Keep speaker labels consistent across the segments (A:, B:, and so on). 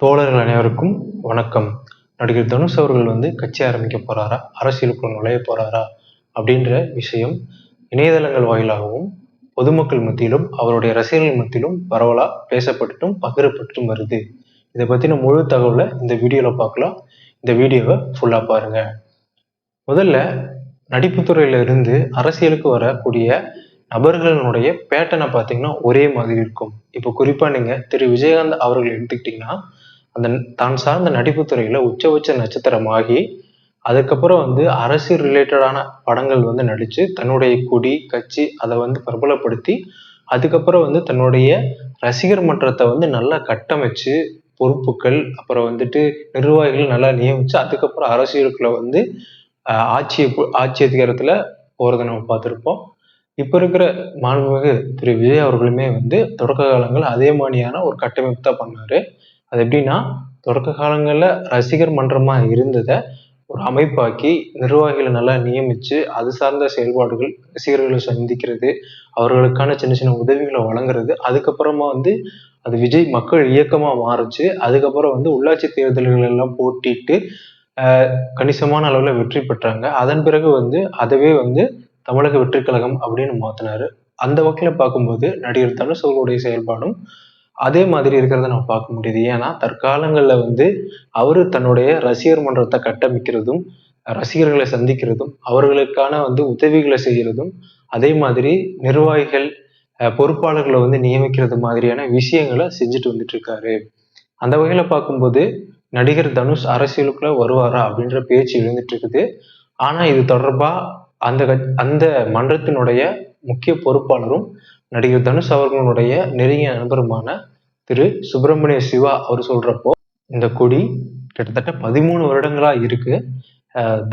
A: தோழர்கள் அனைவருக்கும் வணக்கம். நடிகர் தனுஷ் அவர்கள் கட்சி ஆரம்பிக்க போறாரா, அரசியலுக்குள்ள நுழைய போறாரா அப்படின்ற விஷயம் இணையதளங்கள் வாயிலாகவும் பொதுமக்கள் மத்தியிலும் அவருடைய ரசிகர்கள் மத்தியிலும் பரவலா பேசப்பட்டுட்டும் பகிரப்பட்டும் வருது. இதை பத்தின முழு தகவலை இந்த வீடியோல பார்க்கலாம். இந்த வீடியோவை ஃபுல்லா பாருங்க. முதல்ல நடிப்புத்துறையில இருந்து அரசியலுக்கு வரக்கூடிய நபர்களுடைய பேட்டனை பார்த்தீங்கன்னா ஒரே மாதிரி இருக்கும். இப்போ குறிப்பா நீங்க திரு விஜயகாந்த் அவர்கள் எடுத்துக்கிட்டீங்கன்னா அந்த தான் சார்ந்த நடிப்புத்துறையில உச்சபட்ச நட்சத்திரமாகி அதுக்கப்புறம் அரசியல் ரிலேட்டடான படங்கள் நடிச்சு தன்னுடைய கொடி கட்சி அதை பிரபலப்படுத்தி அதுக்கப்புறம் தன்னுடைய ரசிகர் மன்றத்தை நல்லா கட்டமைச்சு பொறுப்புகள் அப்புறம் நிர்வாகிகள் நல்லா நியமிச்சு அதுக்கப்புறம் அரசியலுக்குள்ள ஆட்சி அதிகாரத்துல போறதை நம்ம பார்த்திருப்போம். இப்ப இருக்கிற மாண்புமிகு திரு விஜய் அவர்களுமே தொடக்க காலங்கள் அதே மாதிரியான ஒரு கட்டமைப்பு தான் பண்ணாரு. அது எப்படின்னா, தொடக்க காலங்கள்ல ரசிகர் மன்றமா இருந்ததை ஒரு அமைப்பாக்கி நிர்வாகிகளை நல்லா நியமிச்சு அது சார்ந்த செயல்பாடுகள் ரசிகர்களை சந்திக்கிறது, அவர்களுக்கான சின்ன சின்ன உதவிகளை வழங்குறது, அதுக்கப்புறமா அது விஜய் மக்கள் இயக்கமா மாறுச்சு. அதுக்கப்புறம் உள்ளாட்சி தேர்தல்கள் எல்லாம் போட்டிட்டு கணிசமான அளவுல வெற்றி பெற்றாங்க. அதன் பிறகு அதவே தமிழக வெற்றி கழகம் அப்படின்னு மாத்தினாரு. அந்த வகையில பார்க்கும்போது நடிகர் தனுஷ் அவர்களுடைய செயல்பாடும் அதே மாதிரி இருக்கிறத நம்ம பார்க்க முடியுது. ஏன்னா தற்காலங்கள்ல அவரு தன்னுடைய ரசிகர் மன்றத்தை கட்டமைக்கிறதும் ரசிகர்களை சந்திக்கிறதும் அவர்களுக்கான உதவிகளை செய்யறதும் அதே மாதிரி நிர்வாகிகள் பொறுப்பாளர்களை நியமிக்கிறது மாதிரியான விஷயங்களை செஞ்சுட்டு வந்துட்டு இருக்காரு. அந்த வகையில பார்க்கும்போது நடிகர் தனுஷ் அரசியலுக்குள்ள வருவாரா அப்படின்ற பேச்சு எழுந்துட்டு இருக்குது. ஆனா இது தொடர்பா அந்த மன்றத்தினுடைய முக்கிய பொறுப்பாளரும் நடிகர் தனுஷ் அவர்களுடைய நெருங்கிய நண்பருமான திரு சுப்பிரமணிய சிவா அவர் சொல்றப்போ இந்த கொடி கிட்டத்தட்ட 13 வருடங்களா இருக்கு.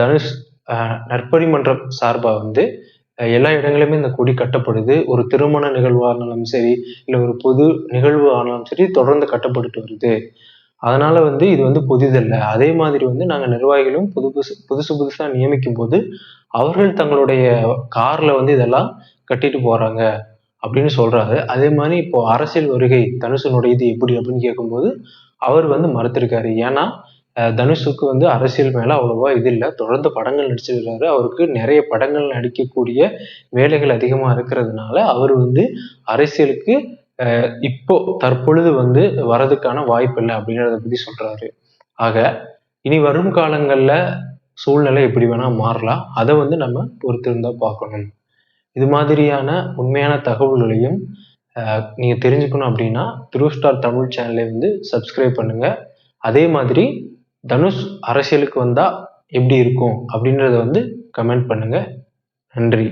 A: தனுஷ் நற்பணி மன்றம் சார்பா எல்லா இடங்களிலுமே இந்த கொடி கட்டப்படுது. ஒரு திருமண நிகழ்வா இருந்தாலும் சரி, இல்ல ஒரு பொது நிகழ்வு ஆனாலும் சரி தொடர்ந்து கட்டப்பட்டுட்டு வருது. அதனால இது புதிதல்ல. அதே மாதிரி நாங்க நிர்வாகிகளும் புதுசா நியமிக்கும் போது அவர்கள் தங்களுடைய கார்ல இதெல்லாம் கட்டிட்டு போறாங்க அப்படின்னு சொல்றாரு. அதே மாதிரி இப்போ அரசியல் வருகை தனுஷனுடைய இது எப்படி அப்படின்னு கேட்கும்போது அவர் மறுத்திருக்காரு. ஏன்னா தனுஷுக்கு அரசியல் மேல அவ்வளவா இது இல்லை. தொடர்ந்து படங்கள் நடிச்சிருக்காரு. அவருக்கு நிறைய படங்கள் நடிக்கக்கூடிய வேலைகள் அதிகமா இருக்கிறதுனால அவர் அரசியலுக்கு இப்போ தற்பொழுது வரதுக்கான வாய்ப்பு இல்லை அப்படிங்கிறத பத்தி சொல்றாரு. ஆக இனி வரும் காலங்கள்ல சூழ்நிலை எப்படி வேணா மாறலாம். அதை நம்ம பொறுத்திருந்தா பார்க்கணும். இது மாதிரியான உண்மையான தகவல்களையும் நீங்க தெரிஞ்சுக்கணும் அப்படின்னா த்ரூ ஸ்டார் தமிழ் சேனலை சப்ஸ்கிரைப் பண்ணுங்க. அதே மாதிரி தனுஷ் அரசியலுக்கு வந்தா எப்படி இருக்கும் அப்படின்றத கமெண்ட் பண்ணுங்க. நன்றி.